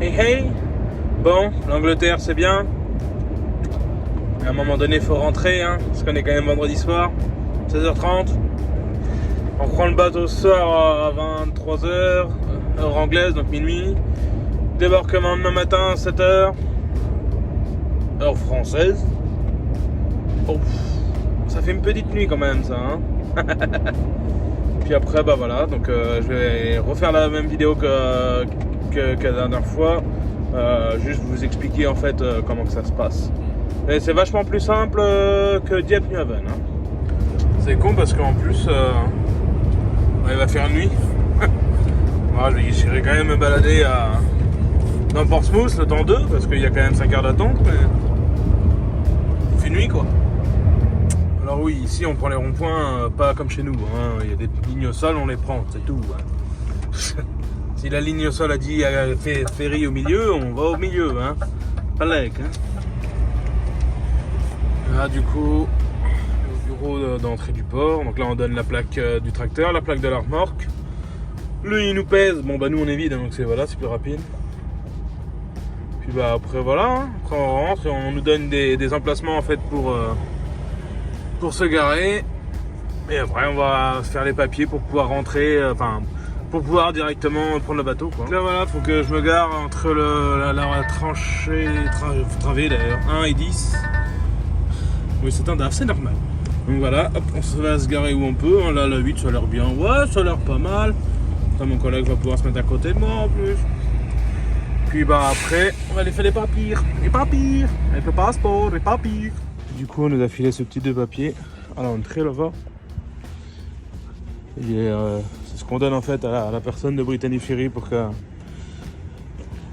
Hey hey. Bon, l'Angleterre c'est bien. À un moment donné, il faut rentrer, hein, parce qu'on est quand même vendredi soir, 16h30. On prend le bateau ce soir à 23h, heure anglaise, donc minuit. Débarquement demain matin à 7h, heure française. Oh, ça fait une petite nuit quand même, ça. Hein. Puis après, bah voilà, donc je vais refaire la même vidéo que la dernière fois. Juste vous expliquer en fait comment que ça se passe. Et c'est vachement plus simple que Dieppe New Haven. Hein. C'est con parce qu'en plus, il va faire nuit. Voilà, j'irai quand même me balader dans Portsmouth le temps 2 parce qu'il y a quand même 5 heures d'attente. Mais il fait nuit quoi. Alors oui, ici on prend les ronds-points pas comme chez nous. Hein. Il y a des lignes au sol, on les prend, c'est tout. Hein. Si la ligne au sol a dit ferry au milieu, on va au milieu. Hein. Pas lec, hein. Là du coup, le bureau d'entrée du port. Donc là on donne la plaque du tracteur, la plaque de la remorque. Lui il nous pèse, bon bah nous on est vide, hein, donc c'est plus rapide. Puis bah après voilà, hein. Après on rentre et on nous donne des emplacements en fait pour se garer. Et après on va faire les papiers pour pouvoir rentrer, pour pouvoir directement prendre le bateau quoi. Donc là voilà, faut que je me gare entre la tranchée, travée d'ailleurs, 1 et 10. Oui c'est un DAF, c'est normal. Donc voilà, hop, on va se garer où on peut. Là la 8 ça a l'air bien, ouais ça a l'air pas mal. Là, mon collègue va pouvoir se mettre à côté de moi en plus. Puis bah après, on va aller faire les papiers. Avec le passeport, les papiers. Du coup on nous a filé ce petit 2 papiers à l'entrée là-bas. C'est ce qu'on donne en fait à la personne de Brittany Ferry pour qu'au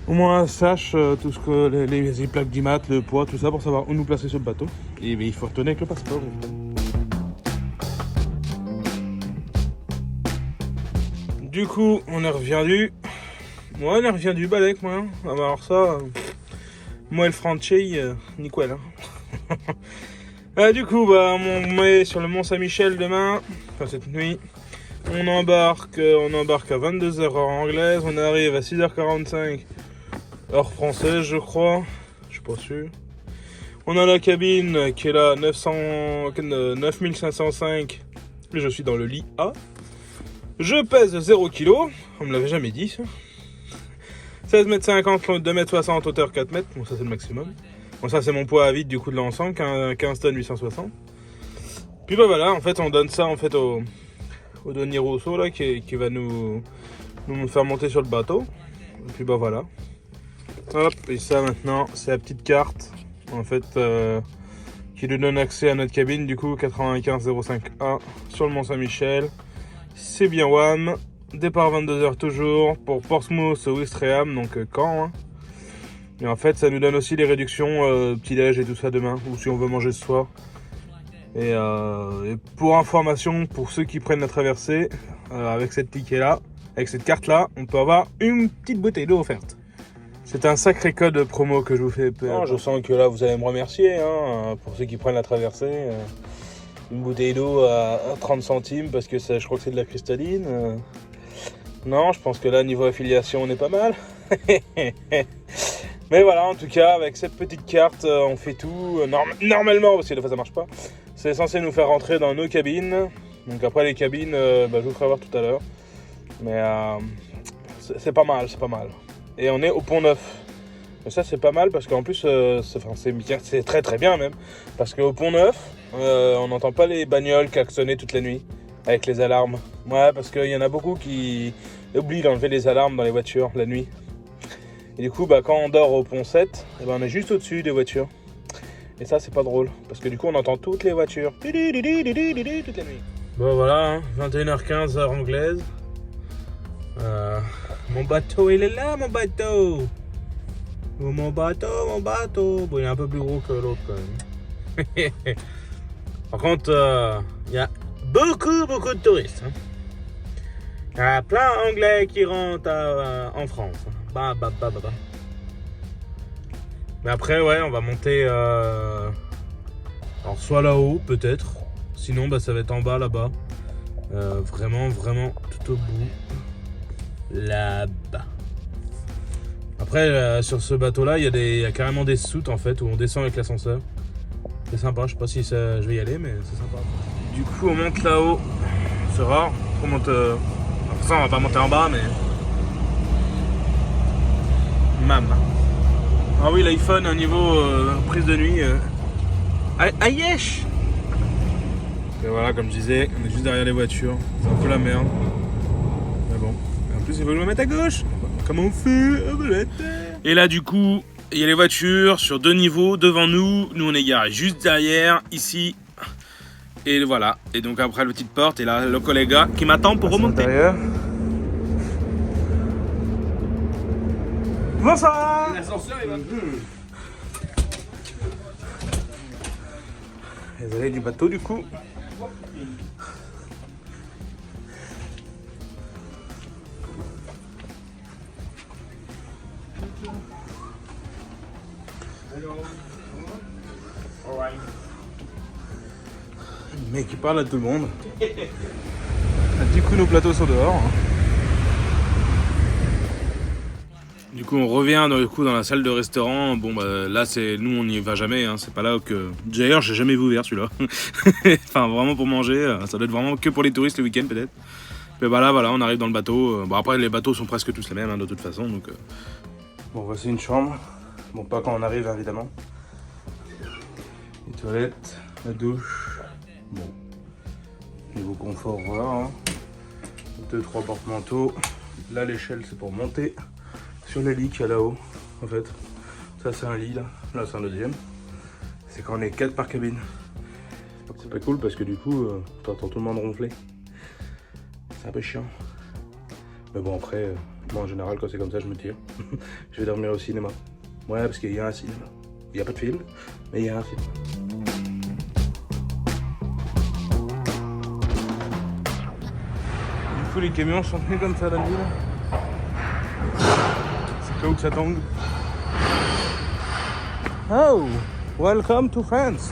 moins elle sache tout ce que les plaques d'IMAT, le poids, tout ça pour savoir où nous placer sur le bateau. Et il faut retourner avec le passeport. Du coup, on est reviendu. Moi, on est reviendu balèque, moi. Ah bah alors ça, moi et le Franchi, nickel. Hein. Du coup, bah, on est sur le Mont Saint-Michel demain, enfin cette nuit. On embarque à 22h heure anglaise. On arrive à 6h45 heure française, je crois. Je suis pas sûr. On a la cabine qui est là, 9505. Et je suis dans le lit A. Je pèse 0 kg, on me l'avait jamais dit ça. 16,50 m, 2,60 m, hauteur 4 m, bon ça c'est le maximum. Bon ça c'est mon poids à vide du coup de l'ensemble, 15 tonnes 860. Puis bah voilà, en fait on donne ça en fait au Denis Rousseau là qui va nous faire monter sur le bateau. Et puis bah voilà. Hop, et ça maintenant c'est la petite carte en fait qui nous donne accès à notre cabine du coup 9505A sur le Mont Saint-Michel. C'est bien WAM, départ 22h toujours pour Portsmouth, Ouistreham, donc Caen. Hein. Et en fait, ça nous donne aussi les réductions petit-déj et tout ça demain, ou si on veut manger ce soir. Et pour information, pour ceux qui prennent la traversée, avec cette ticket-là, avec cette carte-là, on peut avoir une petite bouteille d'eau offerte. C'est un sacré code promo que je vous fais. Non, je sens que là, vous allez me remercier, hein, pour ceux qui prennent la traversée. Une bouteille d'eau à 30 centimes parce que ça, je crois que c'est de la cristalline. Non, je pense que là, niveau affiliation, on est pas mal. Mais voilà, en tout cas, avec cette petite carte, on fait tout. Normalement, parce que des fois ça marche pas, c'est censé nous faire rentrer dans nos cabines. Donc après les cabines, je vous ferai voir tout à l'heure. Mais c'est pas mal, c'est pas mal. Et on est au Pont Neuf. Et ça c'est pas mal parce qu'en plus c'est très très bien même. Parce qu'au Pont Neuf, on n'entend pas les bagnoles klaxonner toute la nuit avec les alarmes. Ouais, parce qu'il y en a beaucoup qui oublient d'enlever les alarmes dans les voitures la nuit. Et du coup, quand on dort au Pont 7, on est juste au-dessus des voitures. Et ça c'est pas drôle. Parce que du coup on entend toutes les voitures. Toute la nuit. Bon voilà, 21h15 heure anglaise. Mon bateau il est là, mon bateau. Oh, mon bateau. Bon, il est un peu plus gros que l'autre quand même. Par contre, il y a beaucoup de touristes. Hein. Il y a plein d'Anglais qui rentrent en France. Bah. Mais après, ouais, on va monter. Alors, soit là-haut, peut-être. Sinon, ça va être en bas là-bas. Vraiment tout au bout. Là-bas. Après, sur ce bateau-là, il y a carrément des soutes en fait où on descend avec l'ascenseur. C'est sympa, je sais pas si je vais y aller, mais c'est sympa. Du coup, on monte là-haut. C'est rare. On monte. Enfin, on va pas monter en bas, mais. Mam. Ah oui, l'iPhone, au niveau prise de nuit. Aïesh! Et voilà, comme je disais, on est juste derrière les voitures. C'est un peu la merde. Mais bon. En plus, il faut le mettre à gauche. Comment on fait? Et là, du coup, il y a les voitures sur 2 niveaux devant nous. Nous, on est garé juste derrière, ici. Et voilà. Et donc, après la petite porte, et là, le collègue qui m'attend pour remonter. Bonsoir! L'ascenseur, il va Désolé du bateau, du coup. Le mec qui parle à tout le monde. Du coup, nos plateaux sont dehors. Du coup, on revient dans la salle de restaurant. Bon, bah là, nous, on n'y va jamais. Hein. C'est pas là que. D'ailleurs, j'ai jamais vu ouvert celui-là. Enfin, vraiment pour manger. Ça doit être vraiment que pour les touristes le week-end, peut-être. Mais bah là, voilà, on arrive dans le bateau. Bon, après, les bateaux sont presque tous les mêmes, hein, de toute façon. Donc, Bon, voici une chambre. Bon, pas quand on arrive, évidemment. Les toilettes, la douche. Bon. Niveau confort, voilà. Hein. 2-3 porte-manteaux. Là, l'échelle, c'est pour monter. Sur les lits qu'il y a là-haut, en fait. Ça, c'est un lit, là. Là, c'est un deuxième. C'est quand on est 4 par cabine. C'est pas cool parce que du coup, t'entends tout le monde ronfler. C'est un peu chiant. Mais bon, après, moi, en général, quand c'est comme ça, je me tire. Je vais dormir au cinéma. Ouais, parce qu'il y a un cinéma. Il n'y a pas de film, mais il y a un film. Du coup, les camions sont venus comme ça la nuit, là. Où que ça tombe. Oh, welcome to France.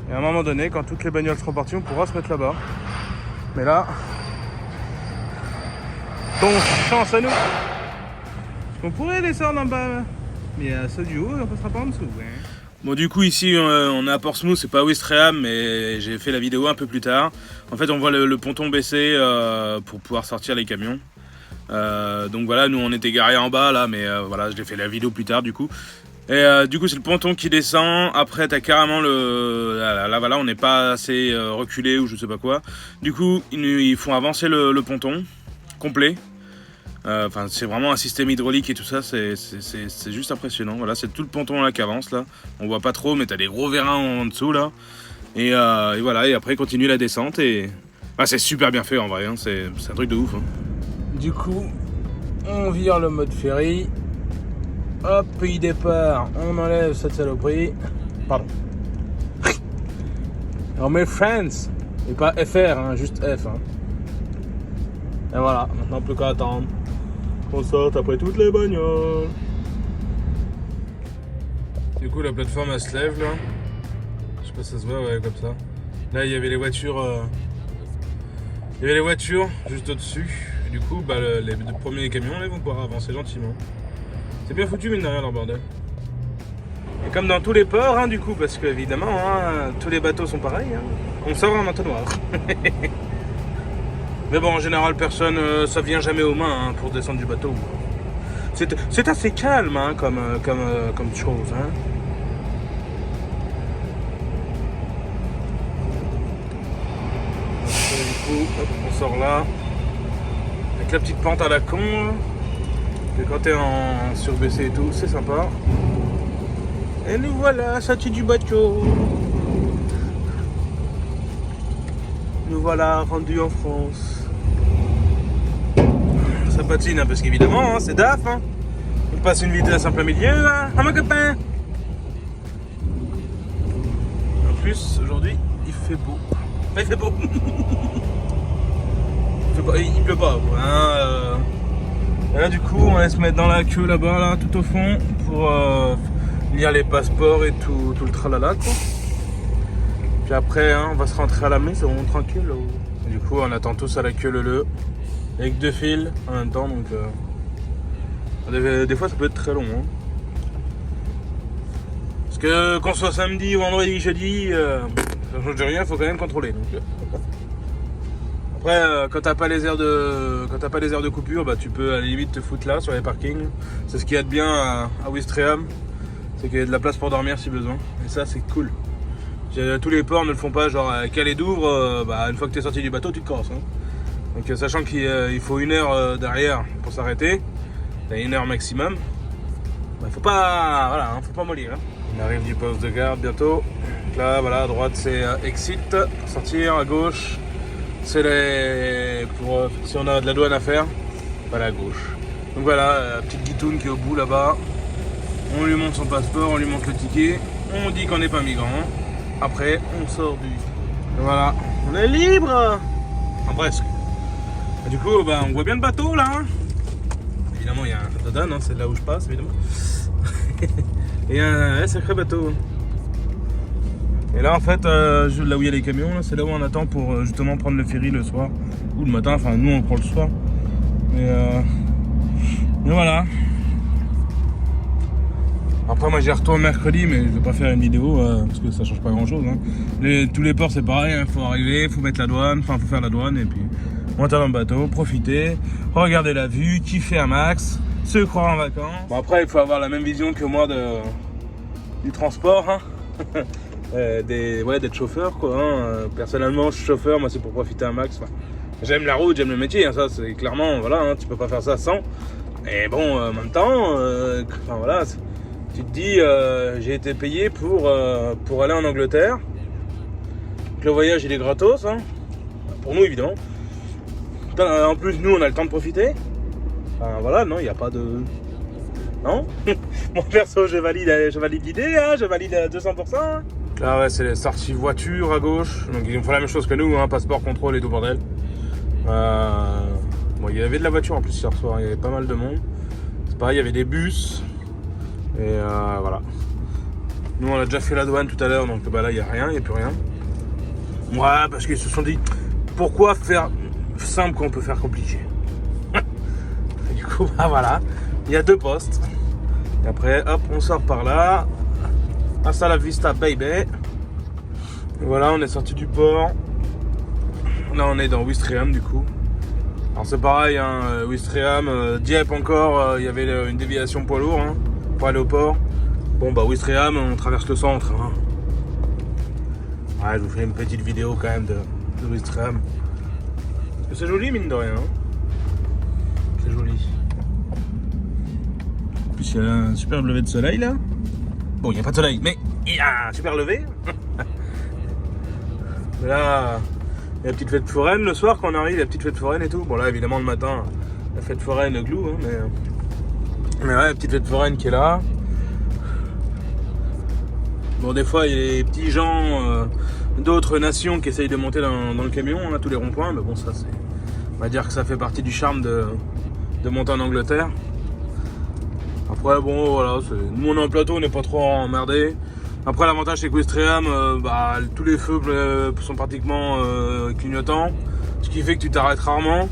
Et à un moment donné, quand toutes les bagnoles seront parties, on pourra se mettre là-bas. Mais là, bon, chance à nous. On pourrait descendre en bas, mais à ceux du haut, on passera pas en dessous. Ouais. Bon, du coup, ici, on est à Portsmouth, c'est pas Ouistreham, mais j'ai fait la vidéo un peu plus tard. En fait, on voit le ponton baisser pour pouvoir sortir les camions. Donc voilà, nous, on était garés en bas, là, mais voilà, je l'ai fait la vidéo plus tard, du coup. Et du coup, c'est le ponton qui descend. Après, t'as carrément là, voilà, on n'est pas assez reculé ou je sais pas quoi. Du coup, ils font avancer le ponton complet. Enfin, c'est vraiment un système hydraulique et tout ça, c'est juste impressionnant. Voilà, c'est tout le ponton là qui avance là. On voit pas trop, mais t'as des gros vérins en dessous là. Et voilà, et après continue la descente et c'est super bien fait en vrai. Hein. C'est un truc de ouf. Hein. Du coup, on vire le mode ferry. Hop, pays départ, on enlève cette saloperie. Pardon. On met France et pas FR, hein, juste F. Hein. Et voilà, maintenant plus qu'à attendre. On sort après toutes les bagnoles. Du coup, la plateforme elle se lève là. Je sais pas si ça se voit, ouais, comme ça. Là, il y avait les voitures. Il y avait les voitures juste au-dessus. Du coup, les premiers camions là, vont pouvoir avancer gentiment. C'est bien foutu, mine de rien, leur bordel. Et comme dans tous les ports, hein, du coup, parce qu'évidemment, hein, tous les bateaux sont pareils. Hein. On sort en entonnoir. Mais bon, en général, personne, ça vient jamais aux mains hein, pour descendre du bateau. C'est assez calme hein, comme chose. Hein. Du coup, hop, on sort là. Avec la petite pente à la con. Et quand t'es en surbaissé et tout, c'est sympa. Et nous voilà, sortis du bateau. Nous voilà rendus en France. Ça patine hein, parce qu'évidemment, hein, c'est DAF. Hein. On passe une vitesse en plein milieu, hein, mon copain. En plus, aujourd'hui, il fait beau. Enfin, il fait beau. Il pleut pas. Hein, Et là, du coup, on va se mettre dans la queue là-bas, là, tout au fond, pour lire les passeports et tout le tralala, quoi. Puis après, hein, on va se rentrer à la maison tranquille. Du coup, on attend tous à la queue leu avec 2 fils en même temps, donc des fois ça peut être très long. Hein. Parce que qu'on soit samedi, vendredi, jeudi, ça change rien, il faut quand même contrôler. Donc, après, quand t'as pas les heures de coupure, bah tu peux à la limite te foutre là sur les parkings. C'est ce qu'il y a de bien à Ouistreham, c'est qu'il y a de la place pour dormir si besoin. Et ça, c'est cool. Tous les ports ne le font pas, genre à Calais Douvres, une fois que tu es sorti du bateau, tu te crosses. Hein. Donc sachant qu'il faut 1 heure derrière pour s'arrêter, t'as 1 heure maximum, faut pas, voilà, faut pas mollir. Hein. On arrive du poste de garde bientôt. Donc là, voilà, à droite c'est exit pour sortir, à gauche c'est pour si on a de la douane à faire, voilà à gauche. Donc voilà, petite guitoune qui est au bout là-bas. On lui montre son passeport, on lui montre le ticket, on dit qu'on n'est pas migrant. Après, on sort du... Voilà, on est libre. Enfin, presque. Et du coup, on voit bien le bateau, là. Évidemment, il y a un Rotterdam, hein, c'est là où je passe, évidemment. Et un sacré bateau. Et là, en fait, là où il y a les camions, c'est là où on attend pour justement prendre le ferry le soir. Ou le matin, enfin, nous, on prend le soir. Mais voilà. Après moi j'y retourne mercredi, mais je vais pas faire une vidéo parce que ça change pas grand chose. Hein. Tous les ports c'est pareil, hein. Faut arriver, faut mettre la douane, faut faire la douane et puis monter dans le bateau, profiter, regarder la vue, kiffer un max, se croire en vacances. Bon après il faut avoir la même vision que moi du transport, hein. D'être chauffeur quoi. Hein. Personnellement je suis chauffeur, moi c'est pour profiter un max. Enfin, j'aime la route, j'aime le métier, hein. Ça c'est clairement voilà, hein. Tu peux pas faire ça sans. Et bon en même temps, voilà. Tu te dis, j'ai été payé pour aller en Angleterre. Donc le voyage il est gratos, hein. Pour nous évidemment. En plus nous on a le temps de profiter. Enfin voilà, non, il n'y a pas de... Non. Mon perso je valide l'idée, hein, je valide à 200%. Hein. Là ouais c'est les sorties voiture à gauche. Donc ils font la même chose que nous, hein, passeport, contrôle et tout bordel. Bon il y avait de la voiture en plus hier soir, il y avait pas mal de monde. C'est pareil, il y avait des bus. Et voilà. Nous on a déjà fait la douane tout à l'heure, donc là il n'y a rien, il n'y a plus rien. Ouais, parce qu'ils se sont dit pourquoi faire simple quand on peut faire compliqué. Et du coup voilà, il y a 2 postes. Et après hop on sort par là. Hasta la vista baby. Et voilà, on est sorti du port. Là on est dans Ouistreham du coup. Alors c'est pareil, hein, Ouistreham, Dieppe encore, il y avait une déviation poids lourd. Hein. Pour aller au port. Bon Ouistreham, on traverse le centre. Hein. Ouais, je vous fais une petite vidéo quand même de Ouistreham. C'est joli mine de rien. Hein. C'est joli. En plus il y a un super lever de soleil là. Bon il n'y a pas de soleil, mais il y a un super lever. Là, il y a la petite fête foraine le soir quand on arrive, la petite fête foraine et tout. Bon là évidemment le matin, la fête foraine glou, hein, mais ouais, la petite fête foraine qui est là. Bon, des fois, il y a les petits gens d'autres nations qui essayent de monter dans le camion, hein, tous les ronds-points. Mais bon, ça, c'est... On va dire que ça fait partie du charme de monter en Angleterre. Après, bon, voilà, nous, on est en plateau, on n'est pas trop emmerdés. Après, l'avantage, c'est qu'Ouistreham, tous les feux sont pratiquement clignotants. Ce qui fait que tu t'arrêtes rarement.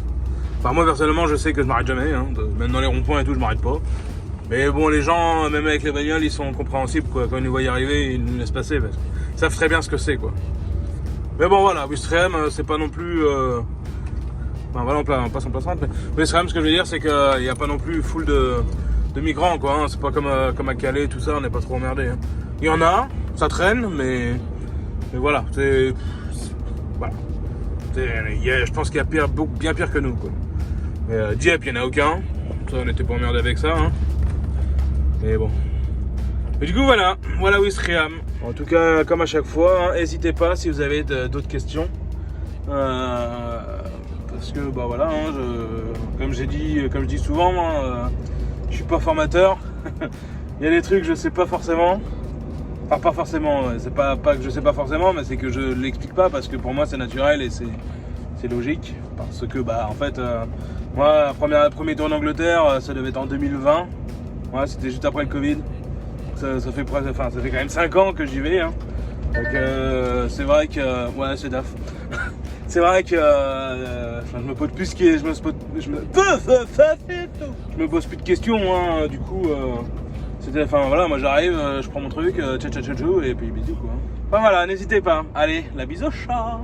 Enfin, moi personnellement je sais que je m'arrête jamais, hein. Même dans les ronds-points et tout je m'arrête pas. Mais bon les gens, même avec les bagnoles, ils sont compréhensibles quoi. Quand ils nous voient y arriver, ils nous laissent passer parce qu'ils savent très bien ce que c'est quoi. Mais bon voilà, Ouistreham c'est pas non plus... voilà on passe en plaçante, mais Ouistreham ce que je veux dire c'est qu'il n'y a pas non plus full de migrants quoi. Hein. C'est pas comme à Calais tout ça, on n'est pas trop emmerdé. Hein. Il y en a, ça traîne, mais voilà, voilà. Je pense qu'il y a bien pire que nous quoi. Dieppe, il n'y en a aucun. Ça, on n'était pas emmerdé avec ça. Hein. Mais bon. Et du coup, voilà Ouistreham. En tout cas, comme à chaque fois, n'hésitez pas si vous avez d'autres questions. Parce que, voilà, hein, comme je dis souvent, moi, je suis pas formateur. Il y a des trucs que je sais pas forcément. Enfin, pas forcément, c'est pas que je sais pas forcément, mais c'est que je l'explique pas parce que pour moi c'est naturel et c'est logique. Parce que, en fait, moi, premier tour en Angleterre, ça devait être en 2020. Ouais, c'était juste après le Covid. Ça fait quand même 5 ans que j'y vais. Hein. Donc, c'est vrai que ouais, c'est daf. C'est vrai que je me pose plus je me pose plus de questions, hein, du coup c'était, enfin voilà, moi j'arrive, je prends mon truc, tcha tcha tcha tcha, et puis bisous quoi. Enfin voilà, n'hésitez pas. Allez, la bise au chat.